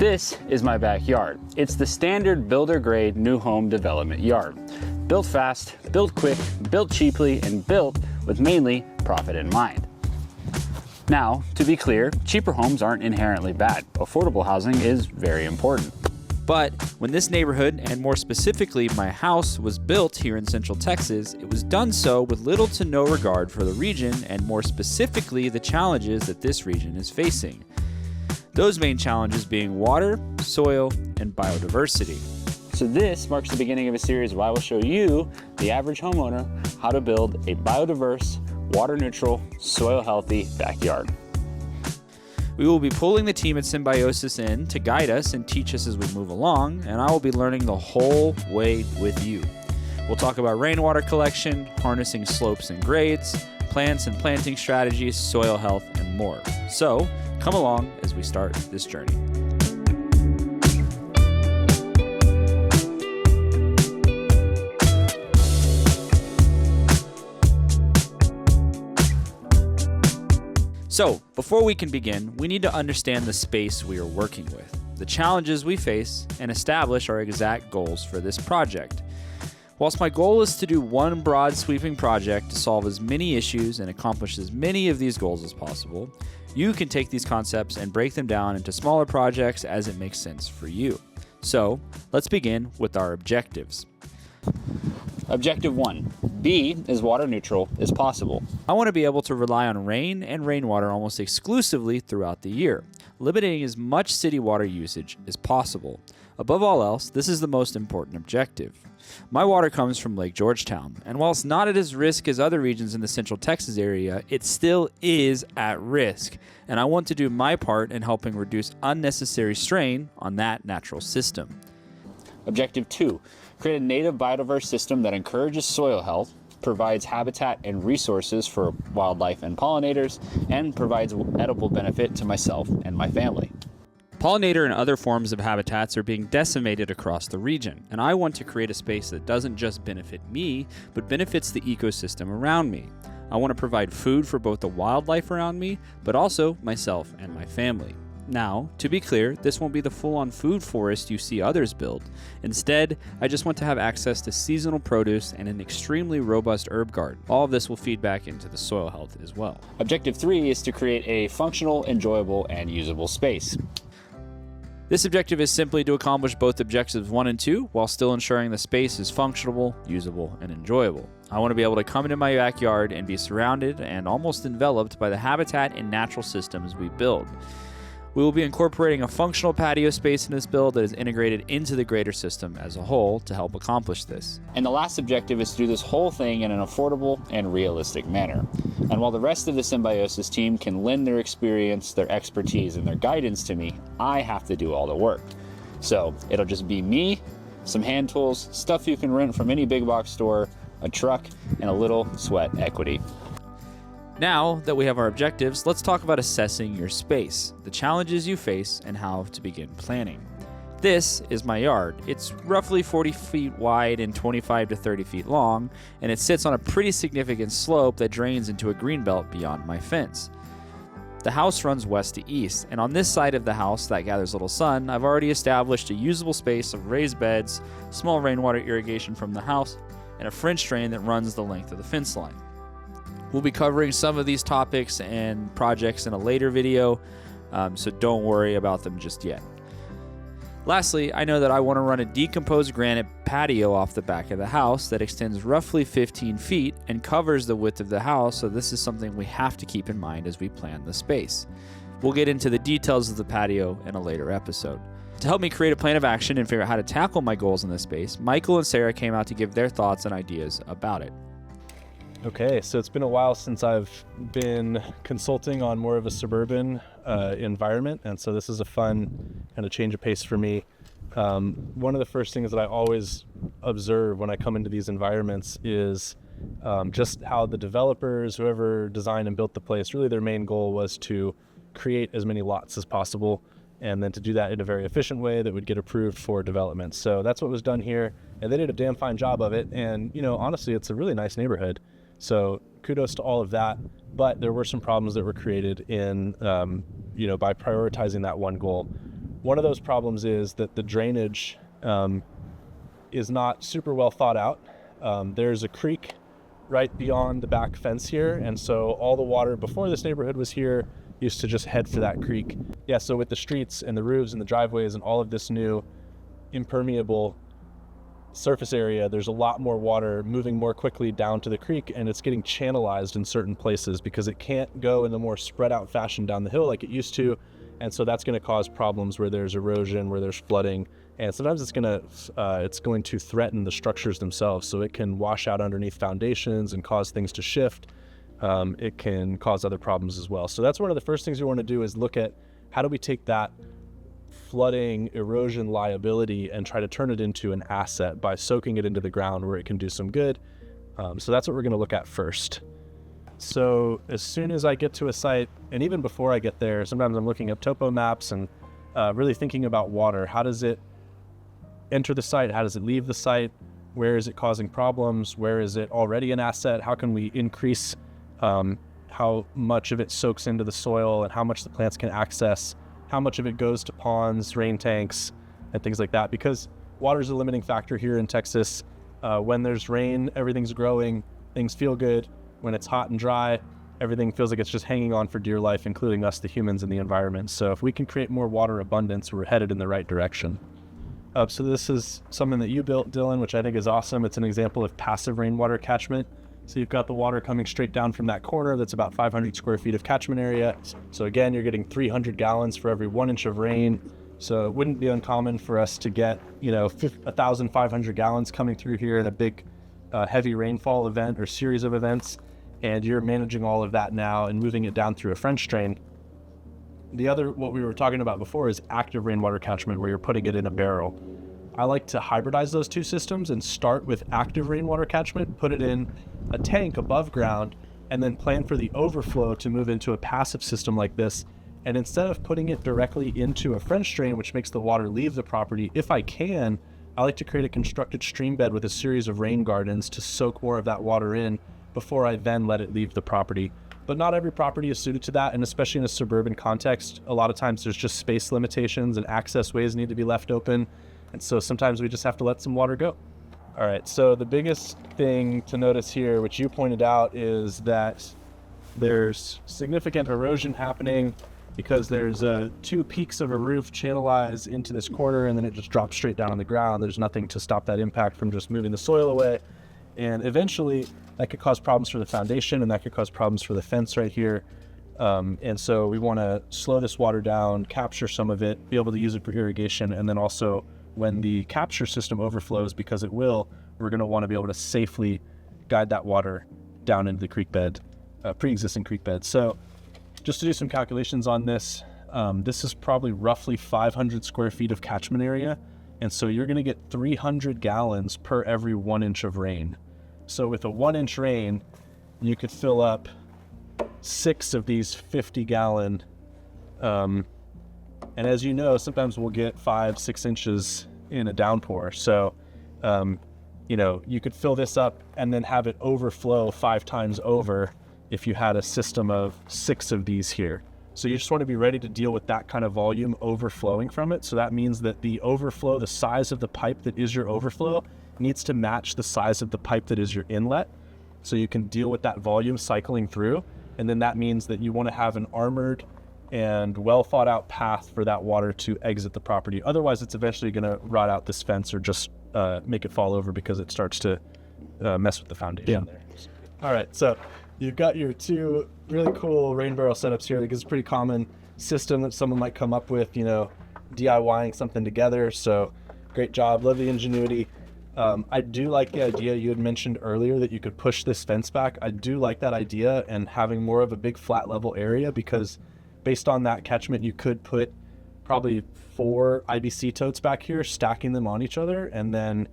This is my backyard. It's the standard builder-grade new home development yard. Built fast, built quick, built cheaply, and built with mainly profit in mind. Now, to be clear, cheaper homes aren't inherently bad. Affordable housing is very important. But when this neighborhood, and more specifically my house, was built here in Central Texas, it was done so with little to no regard for the region, and more specifically the challenges that this region is facing. Those main challenges being water, soil, and biodiversity. So this marks the beginning of a series where I will show you, the average homeowner, how to build a biodiverse, water-neutral, soil-healthy backyard. We will be pulling the team at Symbiosis in to guide us and teach us as we move along, and I will be learning the whole way with you. We'll talk about rainwater collection, harnessing slopes and grades, plants and planting strategies, soil health, and more. So, come along as we start this journey. So, before we can begin, we need to understand the space we are working with, the challenges we face, and establish our exact goals for this project. Whilst my goal is to do one broad sweeping project to solve as many issues and accomplish as many of these goals as possible, you can take these concepts and break them down into smaller projects as it makes sense for you. So, let's begin with our objectives. Objective 1. Be as water neutral as possible. I want to be able to rely on rain and rainwater almost exclusively throughout the year, limiting as much city water usage as possible. Above all else, this is the most important objective. My water comes from Lake Georgetown, and while it's not at as risk as other regions in the Central Texas area, it still is at risk, and I want to do my part in helping reduce unnecessary strain on that natural system. Objective 2. Create a native biodiverse system that encourages soil health, provides habitat and resources for wildlife and pollinators, and provides edible benefit to myself and my family. Pollinator and other forms of habitats are being decimated across the region, and I want to create a space that doesn't just benefit me, but benefits the ecosystem around me. I want to provide food for both the wildlife around me, but also myself and my family. Now, to be clear, this won't be the full-on food forest you see others build. Instead, I just want to have access to seasonal produce and an extremely robust herb garden. All of this will feed back into the soil health as well. Objective 3 is to create a functional, enjoyable, and usable space. This objective is simply to accomplish both objectives 1 and 2 while still ensuring the space is functional, usable, and enjoyable. I want to be able to come into my backyard and be surrounded and almost enveloped by the habitat and natural systems we build. We will be incorporating a functional patio space in this build that is integrated into the greater system as a whole to help accomplish this. And the last objective is to do this whole thing in an affordable and realistic manner. And while the rest of the Symbiosis team can lend their experience, their expertise, and their guidance to me, I have to do all the work. So it'll just be me, some hand tools, stuff you can rent from any big box store, a truck, and a little sweat equity. Now that we have our objectives, let's talk about assessing your space, the challenges you face, and how to begin planning. This is my yard. It's roughly 40 feet wide and 25 to 30 feet long, and it sits on a pretty significant slope that drains into a greenbelt beyond my fence. The house runs west to east, and on this side of the house that gathers little sun, I've already established a usable space of raised beds, small rainwater irrigation from the house, and a French drain that runs the length of the fence line. We'll be covering some of these topics and projects in a later video, so don't worry about them just yet. Lastly, I know that I want to run a decomposed granite patio off the back of the house that extends roughly 15 feet and covers the width of the house, so this is something we have to keep in mind as we plan the space. We'll get into the details of the patio in a later episode. To help me create a plan of action and figure out how to tackle my goals in this space, Michael and Sarah came out to give their thoughts and ideas about it. Okay, so it's been a while since I've been consulting on more of a suburban environment, and so this is a fun kind of change of pace for me. One of the first things that I always observe when I come into these environments is just how the developers, whoever designed and built the place, really their main goal was to create as many lots as possible, and then to do that in a very efficient way that would get approved for development. So that's what was done here, and they did a damn fine job of it, and honestly, it's a really nice neighborhood. So kudos to all of that, but there were some problems that were created in, by prioritizing that one goal. One of those problems is that the drainage is not super well thought out. There's a creek right beyond the back fence here, and so all the water before this neighborhood was here used to just head for that creek. Yeah, so with the streets and the roofs and the driveways and all of this new impermeable surface area, there's a lot more water moving more quickly down to the creek, and it's getting channelized in certain places because it can't go in the more spread out fashion down the hill like it used to. And so that's going to cause problems where there's erosion, where there's flooding, and sometimes it's going to threaten the structures themselves. So it can wash out underneath foundations and cause things to shift. It can cause other problems as well. So that's one of the first things we want to do, is look at how do we take that flooding, erosion liability and try to turn it into an asset by soaking it into the ground where it can do some good. So that's what we're going to look at first. So as soon as I get to a site, and even before I get there, sometimes I'm looking up topo maps and really thinking about water. How does it enter the site? How does it leave the site? Where is it causing problems? Where is it already an asset? How can we increase how much of it soaks into the soil and how much the plants can access? How much of it goes to ponds, rain tanks, and things like that? Because water is a limiting factor here in Texas. When there's rain, everything's growing, things feel good. When it's hot and dry, everything feels like it's just hanging on for dear life, including us, the humans, and the environment. So if we can create more water abundance, we're headed in the right direction. So this is something that you built, Dylan, which I think is awesome. It's an example of passive rainwater catchment. So you've got the water coming straight down from that corner. That's about 500 square feet of catchment area. So again, you're getting 300 gallons for every 1 inch of rain. So it wouldn't be uncommon for us to get, 1,500 gallons coming through here in a big heavy rainfall event or series of events. And you're managing all of that now and moving it down through a French drain. The other, what we were talking about before, is active rainwater catchment, where you're putting it in a barrel. I like to hybridize those two systems and start with active rainwater catchment, put it in a tank above ground, and then plan for the overflow to move into a passive system like this. And instead of putting it directly into a French drain, which makes the water leave the property, if I can, I like to create a constructed stream bed with a series of rain gardens to soak more of that water in before I then let it leave the property. But not every property is suited to that, and especially in a suburban context, a lot of times there's just space limitations and access ways need to be left open. And so sometimes we just have to let some water go. All right, so the biggest thing to notice here, which you pointed out, is that there's significant erosion happening because there's two peaks of a roof channelized into this corner, and then it just drops straight down on the ground. There's nothing to stop that impact from just moving the soil away. And eventually that could cause problems for the foundation, and that could cause problems for the fence right here. And so we want to slow this water down, capture some of it, be able to use it for irrigation, and then also when the capture system overflows, because it will, we're going to want to be able to safely guide that water down into the creek bed, pre-existing creek bed. So just to do some calculations on this, this is probably roughly 500 square feet of catchment area. And so you're going to get 300 gallons per every 1 inch of rain. So with a 1 inch rain, you could fill up 6 of these 50 gallon, and as you know, sometimes we'll get 5-6 inches in a downpour. So, you could fill this up and then have it overflow 5 times over if you had a system of 6 of these here. So you just want to be ready to deal with that kind of volume overflowing from it. So that means that the overflow, the size of the pipe that is your overflow, needs to match the size of the pipe that is your inlet. So you can deal with that volume cycling through. And then that means that you want to have an armored and well thought out path for that water to exit the property. Otherwise, it's eventually going to rot out this fence or just make it fall over because it starts to mess with the foundation there. All right, so you've got your 2 really cool rain barrel setups here. Because it's a pretty common system that someone might come up with, DIYing something together. So great job, love the ingenuity. I do like the idea you had mentioned earlier that you could push this fence back. I do like that idea, and having more of a big flat level area, because based on that catchment, you could put probably 4 IBC totes back here, stacking them on each other. And then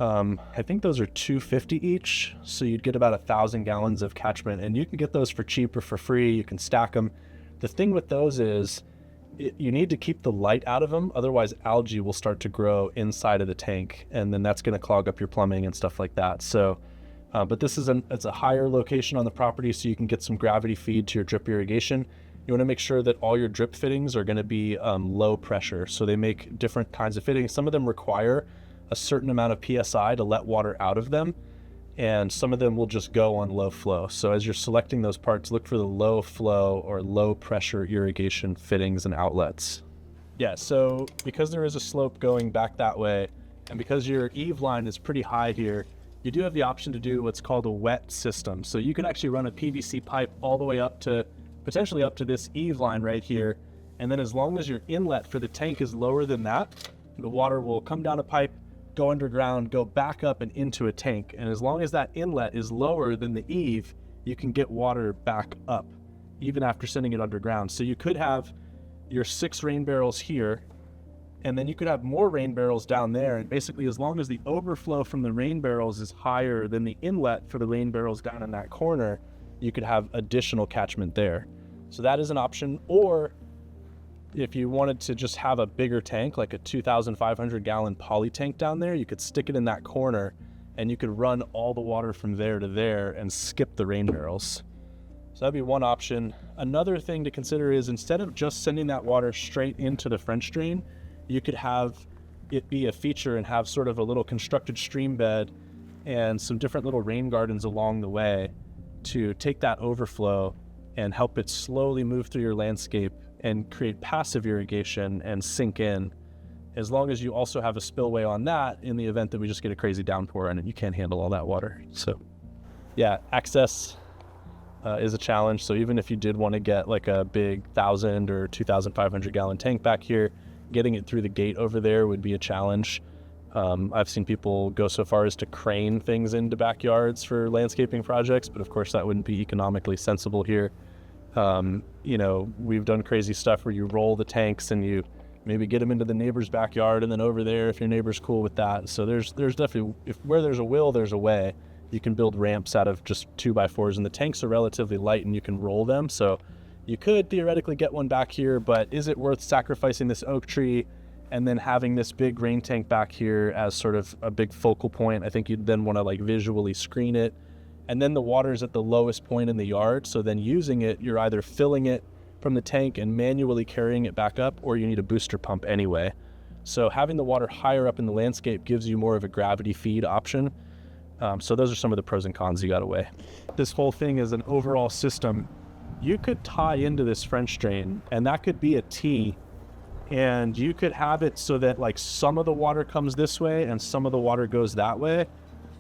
I think those are $250 each. So you'd get about 1,000 gallons of catchment, and you can get those for cheap or for free. You can stack them. The thing with those is you need to keep the light out of them. Otherwise, algae will start to grow inside of the tank, and then that's going to clog up your plumbing and stuff like that. So, but this is it's a higher location on the property, so you can get some gravity feed to your drip irrigation. you want to make sure that all your drip fittings are going to be low pressure. So they make different kinds of fittings. Some of them require a certain amount of PSI to let water out of them, and some of them will just go on low flow. So as you're selecting those parts, look for the low flow or low pressure irrigation fittings and outlets. Yeah, so because there is a slope going back that way, and because your eave line is pretty high here, you do have the option to do what's called a wet system. So you can actually run a PVC pipe all the way up to, potentially up to this eave line right here. And then as long as your inlet for the tank is lower than that, the water will come down a pipe, go underground, go back up and into a tank. And as long as that inlet is lower than the eave, you can get water back up, even after sending it underground. So you could have your 6 rain barrels here, and then you could have more rain barrels down there. And basically, as long as the overflow from the rain barrels is higher than the inlet for the rain barrels down in that corner, you could have additional catchment there. So that is an option. Or if you wanted to just have a bigger tank, like a 2,500 gallon poly tank down there, you could stick it in that corner and you could run all the water from there to there and skip the rain barrels. So that'd be one option. Another thing to consider is, instead of just sending that water straight into the French drain, you could have it be a feature and have sort of a little constructed stream bed and some different little rain gardens along the way to take that overflow and help it slowly move through your landscape and create passive irrigation and sink in, as long as you also have a spillway on that in the event that we just get a crazy downpour and you can't handle all that water. So yeah, access is a challenge. So even if you did want to get like a big 1,000 or 2,500 gallon tank back here, getting it through the gate over there would be a challenge. I've seen people go so far as to crane things into backyards for landscaping projects, but of course that wouldn't be economically sensible here. You know, we've done crazy stuff where you roll the tanks and you maybe get them into the neighbor's backyard and then over there if your neighbor's cool with that. So there's definitely, where there's a will, there's a way. You can build ramps out of just 2x4s, and the tanks are relatively light and you can roll them. So you could theoretically get one back here, but is it worth sacrificing this oak tree and then having this big rain tank back here as sort of a big focal point? I think you'd then want to like visually screen it. And then the water's at the lowest point in the yard. So then using it, you're either filling it from the tank and manually carrying it back up, or you need a booster pump anyway. So having the water higher up in the landscape gives you more of a gravity feed option. So those are some of the pros and cons you got to weigh. This whole thing is an overall system. You could tie into this French drain, and that could be a T, and you could have it so that like some of the water comes this way and some of the water goes that way.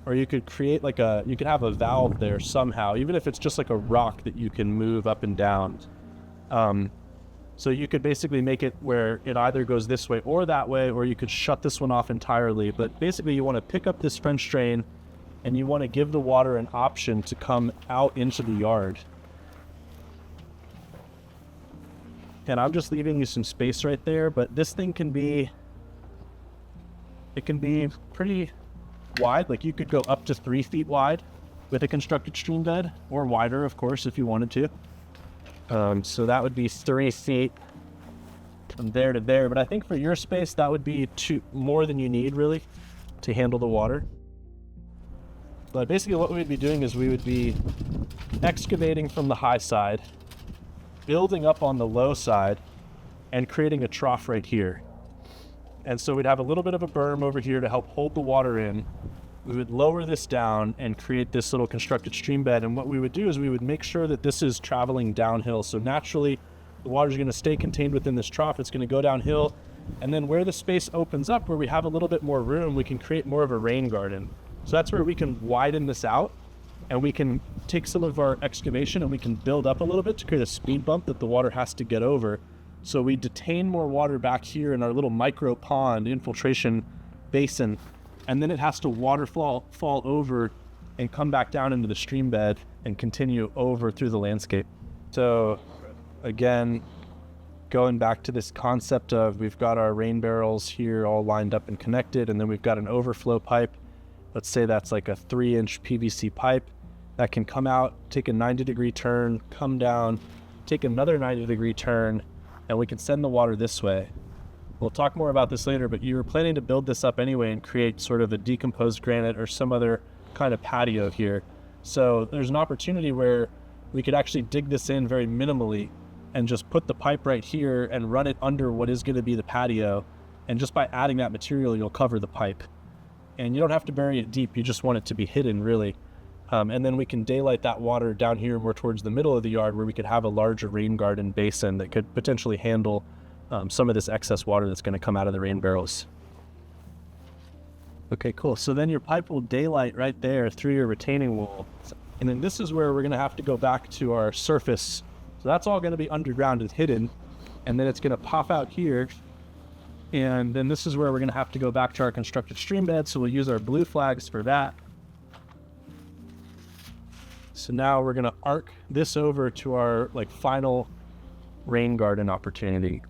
Or you could create like you could have a valve there somehow, even if it's just like a rock that you can move up and down. So you could basically make it where it either goes this way or that way, or you could shut this one off entirely. But basically you want to pick up this French drain and you want to give the water an option to come out into the yard. And I'm just leaving you some space right there, but this thing can be pretty wide. Like you could go up to 3 feet wide with a constructed stream bed, or wider, of course, if you wanted to. So that would be 3 feet from there to there. But I think for your space, that would be more than you need really to handle the water. But basically what we'd be doing is we would be excavating from the high side, building up on the low side, and creating a trough right here. And so we'd have a little bit of a berm over here to help hold the water in. We would lower this down and create this little constructed stream bed. And what we would do is we would make sure that this is traveling downhill. So naturally, the water is going to stay contained within this trough. It's going to go downhill. And then where the space opens up, where we have a little bit more room, we can create more of a rain garden. So that's where we can widen this out, and we can take some of our excavation and we can build up a little bit to create a speed bump that the water has to get over. So we detain more water back here in our little micro pond infiltration basin, and then it has to fall over and come back down into the stream bed and continue over through the landscape. So again, going back to this concept of we've got our rain barrels here all lined up and connected, and then we've got an overflow pipe. Let's say that's like a 3-inch PVC pipe that can come out, take a 90-degree turn, come down, take another 90-degree turn, and we can send the water this way. We'll talk more about this later, but you were planning to build this up anyway and create sort of a decomposed granite or some other kind of patio here. So there's an opportunity where we could actually dig this in very minimally and just put the pipe right here and run it under what is going to be the patio. And just by adding that material, you'll cover the pipe. And you don't have to bury it deep. You just want it to be hidden, really. And then we can daylight that water down here more towards the middle of the yard, where we could have a larger rain garden basin that could potentially handle some of this excess water that's going to come out of the rain barrels. Okay, cool. So then your pipe will daylight right there through your retaining wall. And then this is where we're going to have to go back to our surface. So that's all going to be underground and hidden. And then it's going to pop out here. And then this is where we're going to have to go back to our constructed stream bed. So we'll use our blue flags for that. So now we're going to arc this over to our final rain garden opportunity.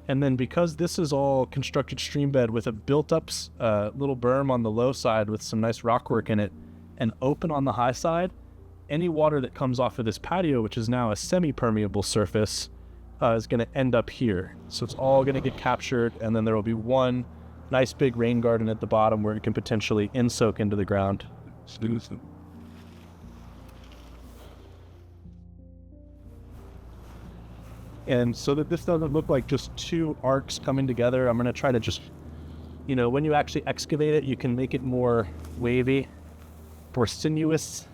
And then because this is all constructed stream bed with a built-up little berm on the low side with some nice rock work in it and open on the high side, any water that comes off of this patio, which is now a semi-permeable surface, is going to end up here. So it's all going to get captured, and then there will be one nice big rain garden at the bottom where it can potentially in-soak into the ground. And so that this doesn't look like just two arcs coming together, I'm going to try to just, when you actually excavate it, you can make it more wavy, more sinuous.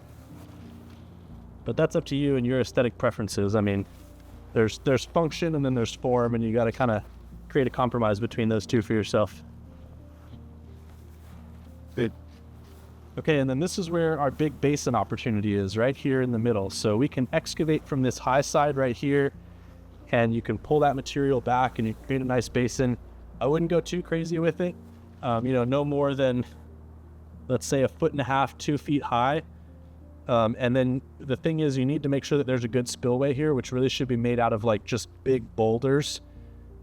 But that's up to you and your aesthetic preferences. I mean, there's function and then there's form, and you got to kind of create a compromise between those two for yourself. Good. Okay, and then this is where our big basin opportunity is, right here in the middle. So we can excavate from this high side right here, and you can pull that material back and you create a nice basin. I wouldn't go too crazy with it. No more than, let's say, 1.5 feet, 2 feet high. And then the thing is, you need to make sure that there's a good spillway here, which really should be made out of just big boulders.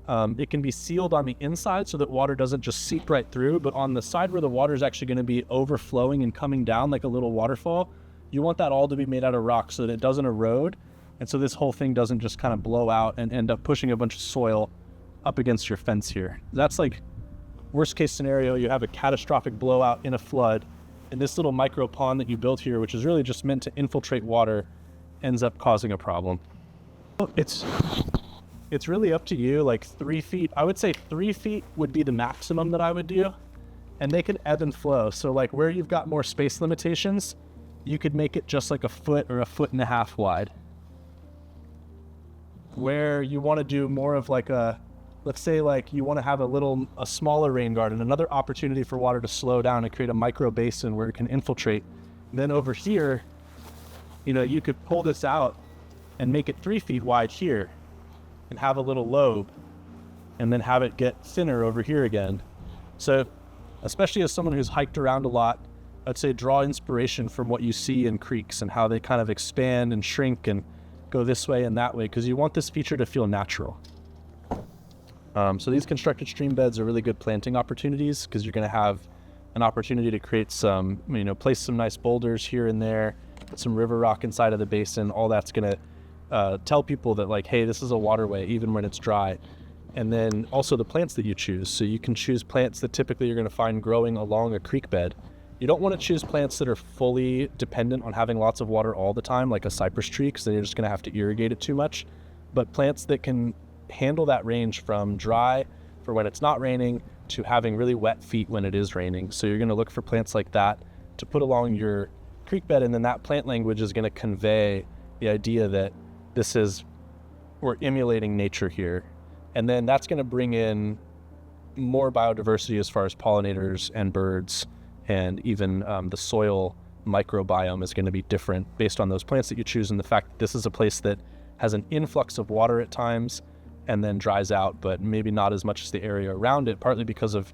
It can be sealed on the inside so that water doesn't just seep right through, but on the side where the water is actually going to be overflowing and coming down like a little waterfall, you want that all to be made out of rock so that it doesn't erode. And so this whole thing doesn't just kind of blow out and end up pushing a bunch of soil up against your fence here. That's worst case scenario. You have a catastrophic blowout in a flood, and this little micro pond that you built here, which is really just meant to infiltrate water, ends up causing a problem. It's really up to you. 3 feet, I would say 3 feet would be the maximum that I would do, and they could ebb and flow. So where you've got more space limitations, you could make it just 1 foot or 1.5 feet wide. Where you want to do more of let's say you want to have a smaller rain garden, another opportunity for water to slow down and create a micro basin where it can infiltrate. Then over here, you could pull this out and make it 3 feet wide here and have a little lobe, and then have it get thinner over here again. So especially as someone who's hiked around a lot, I'd say draw inspiration from what you see in creeks and how they kind of expand and shrink and go this way and that way, because you want this feature to feel natural. So these constructed stream beds are really good planting opportunities, because you're going to have an opportunity to create some, place some nice boulders here and there, put some river rock inside of the basin. All that's going to tell people that hey, this is a waterway even when it's dry. And then also the plants that you choose. So you can choose plants that typically you're going to find growing along a creek bed. You don't want to choose plants that are fully dependent on having lots of water all the time, like a cypress tree, because then you're just going to have to irrigate it too much. But plants that can handle that range from dry for when it's not raining to having really wet feet when it is raining. So you're going to look for plants like that to put along your creek bed, and then that plant language is going to convey the idea that we're emulating nature here. And then that's going to bring in more biodiversity as far as pollinators and birds, and even the soil microbiome is going to be different based on those plants that you choose, and the fact that this is a place that has an influx of water at times and then dries out, but maybe not as much as the area around it, partly because of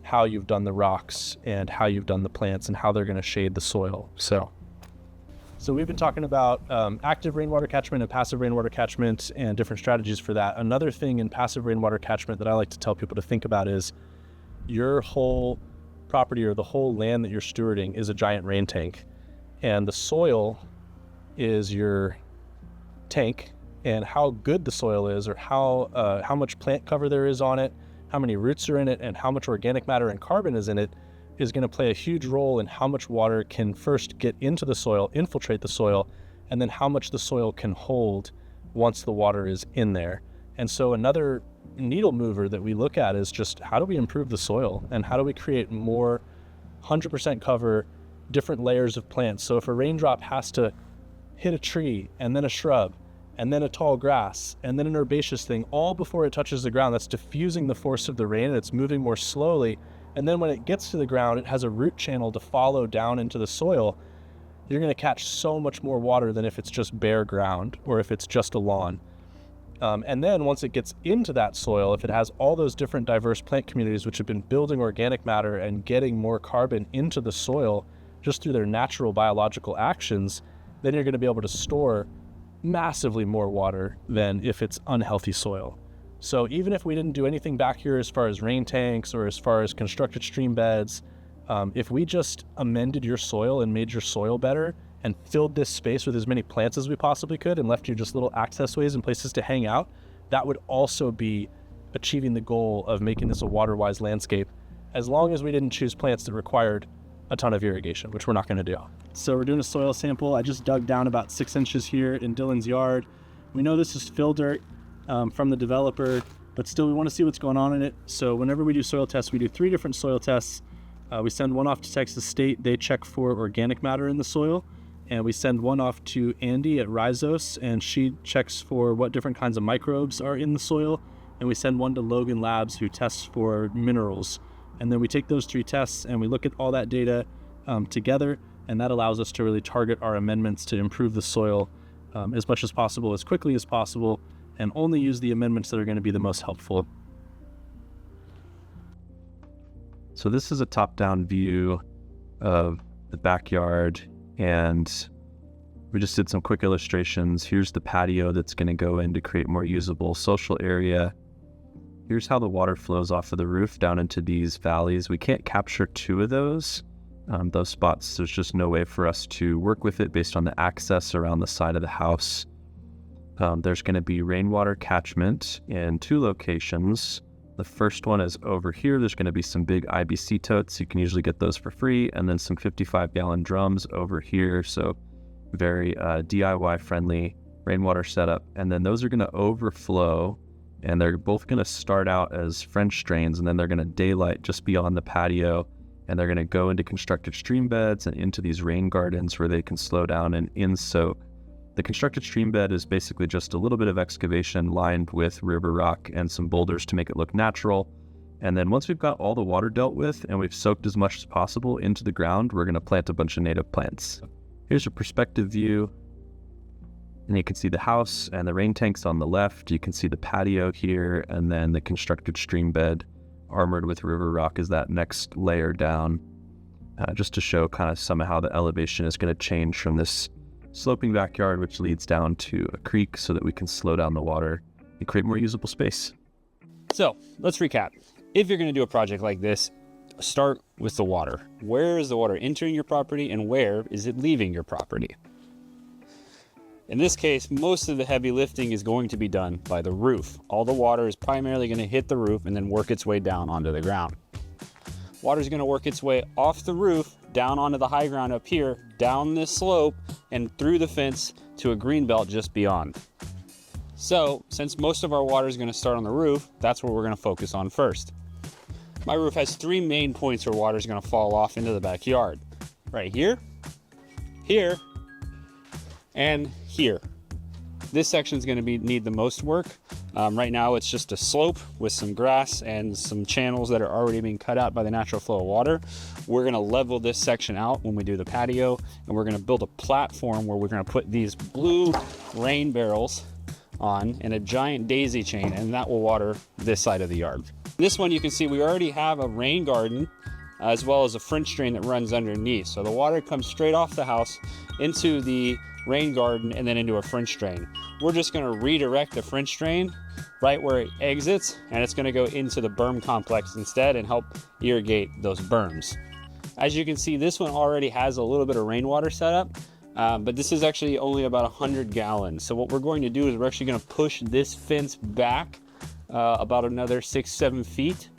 how you've done the rocks and how you've done the plants and how they're going to shade the soil. So we've been talking about active rainwater catchment and passive rainwater catchment and different strategies for that. Another thing in passive rainwater catchment that I like to tell people to think about is your whole property or the whole land that you're stewarding is a giant rain tank, and the soil is your tank, and how good the soil is, or how much plant cover there is on it, how many roots are in it, and how much organic matter and carbon is in it, is going to play a huge role in how much water can first get into the soil, infiltrate the soil, and then how much the soil can hold once the water is in there. And so another needle mover that we look at is just how do we improve the soil and how do we create more 100% cover, different layers of plants. So if a raindrop has to hit a tree and then a shrub and then a tall grass and then an herbaceous thing all before it touches the ground, that's diffusing the force of the rain and it's moving more slowly. And then when it gets to the ground, it has a root channel to follow down into the soil. You're going to catch so much more water than if it's just bare ground or if it's just a lawn. And then once it gets into that soil, if it has all those different diverse plant communities which have been building organic matter and getting more carbon into the soil just through their natural biological actions, then you're going to be able to store massively more water than if it's unhealthy soil. So even if we didn't do anything back here as far as rain tanks or as far as constructed stream beds, if we just amended your soil and made your soil better and filled this space with as many plants as we possibly could and left you just little access ways and places to hang out, that would also be achieving the goal of making this a water-wise landscape, as long as we didn't choose plants that required a ton of irrigation, which we're not going to do. So we're doing a soil sample. I just dug down about 6 inches here in Dylan's yard. We know this is fill dirt from the developer, but still we want to see what's going on in it. So whenever we do soil tests, we do 3 different soil tests. We send one off to Texas State. They check for organic matter in the soil. And we send one off to Andy at Rhizos, and she checks for what different kinds of microbes are in the soil. And we send one to Logan Labs, who tests for minerals. And then we take those 3 tests and we look at all that data together, and that allows us to really target our amendments to improve the soil as much as possible, as quickly as possible, and only use the amendments that are going to be the most helpful. So this is a top-down view of the backyard, and we just did some quick illustrations. Here's the patio that's going to go in to create more usable social area. Here's how the water flows off of the roof down into these valleys. We can't capture 2 of those spots. There's just no way for us to work with it based on the access around the side of the house. There's going to be rainwater catchment in 2 locations. The first one is over here. There's going to be some big IBC totes. You can usually get those for free. And then some 55-gallon drums over here. So very DIY friendly rainwater setup. And then those are going to overflow, and they're both going to start out as French drains, and then they're going to daylight just beyond the patio, and they're going to go into constructed stream beds and into these rain gardens where they can slow down and in-soak. The constructed stream bed is basically just a little bit of excavation lined with river rock and some boulders to make it look natural. And then once we've got all the water dealt with and we've soaked as much as possible into the ground, we're going to plant a bunch of native plants. Here's a perspective view, and you can see the house and the rain tanks on the left. You can see the patio here, and then the constructed stream bed armored with river rock is that next layer down, just to show kind of some of how the elevation is going to change from this sloping backyard, which leads down to a creek, so that we can slow down the water and create more usable space. So let's recap. If you're going to do a project like this, start with the water. Where is the water entering your property, and where is it leaving your property? In this case, most of the heavy lifting is going to be done by the roof. All the water is primarily going to hit the roof and then work its way down onto the ground. Water is going to work its way off the roof, down onto the high ground up here, down this slope, and through the fence to a green belt just beyond. So, since most of our water is going to start on the roof, that's what we're going to focus on first. My roof has 3 main points where water is going to fall off into the backyard. Right here, here, and here. This section is going to need the most work. Right now it's just a slope with some grass and some channels that are already being cut out by the natural flow of water. We're going to level this section out when we do the patio, and we're going to build a platform where we're going to put these blue rain barrels on and a giant daisy chain, and that will water this side of the yard. This one, you can see we already have a rain garden as well as a French drain that runs underneath. So the water comes straight off the house into the rain garden and then into a French drain. We're just going to redirect the French drain right where it exits, and it's going to go into the berm complex instead and help irrigate those berms. As you can see, this one already has a little bit of rainwater set up, but this is actually only about 100 gallons. So what we're going to do is we're actually going to push this fence back about another 6-7 feet,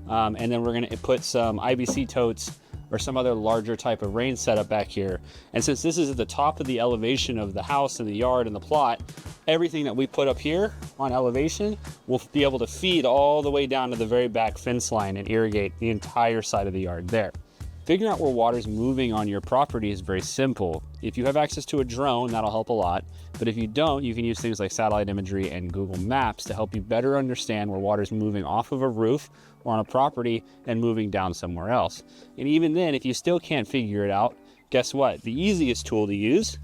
and then we're going to put some IBC totes or some other larger type of rain setup back here. And since this is at the top of the elevation of the house and the yard and the plot, everything that we put up here on elevation will be able to feed all the way down to the very back fence line and irrigate the entire side of the yard there. Figuring out where water's moving on your property is very simple. If you have access to a drone, that'll help a lot. But if you don't, you can use things like satellite imagery and Google Maps to help you better understand where water's moving off of a roof or on a property and moving down somewhere else. And even then, if you still can't figure it out, guess what? The easiest tool to use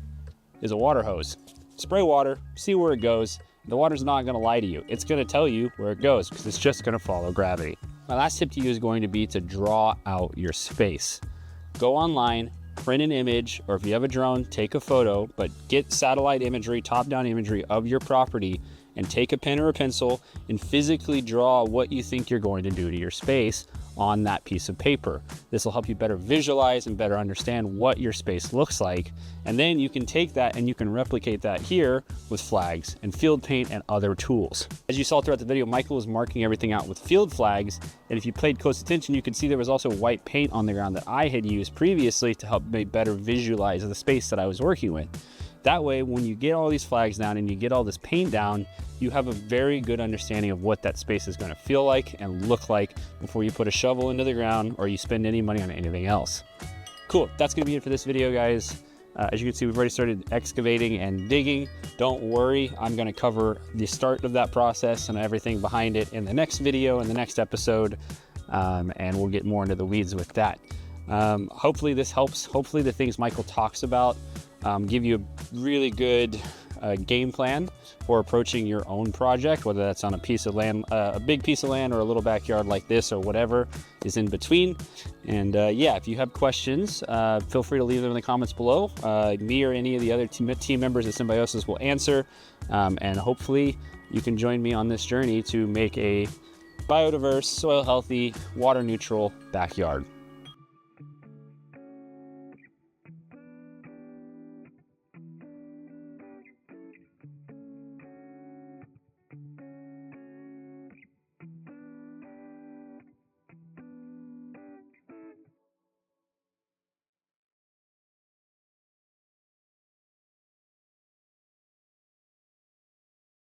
is a water hose. Spray water, see where it goes. The water's not gonna lie to you. It's gonna tell you where it goes because it's just gonna follow gravity. My last tip to you is going to be to draw out your space. Go online, print an image, or if you have a drone, take a photo, but get satellite imagery, top-down imagery of your property, and take a pen or a pencil and physically draw what you think you're going to do to your space on that piece of paper. This will help you better visualize and better understand what your space looks like. And then you can take that and you can replicate that here with flags and field paint and other tools. As you saw throughout the video, Michael was marking everything out with field flags. And if you paid close attention, you could see there was also white paint on the ground that I had used previously to help me better visualize the space that I was working with. That way, when you get all these flags down and you get all this paint down, you have a very good understanding of what that space is going to feel like and look like before you put a shovel into the ground or you spend any money on anything else. Cool, that's going to be it for this video, guys. As you can see, we've already started excavating and digging. Don't worry, I'm going to cover the start of that process and everything behind it in the next video, in the next episode, and we'll get more into the weeds with that. Hopefully this helps. Hopefully the things Michael talks about give you a really good game plan for approaching your own project, whether that's on a piece of land, a big piece of land, or a little backyard like this, or whatever is in between. And yeah, if you have questions, feel free to leave them in the comments below. Me or any of the other team members of Symbiosis will answer, and hopefully you can join me on this journey to make a biodiverse, soil healthy, water neutral backyard.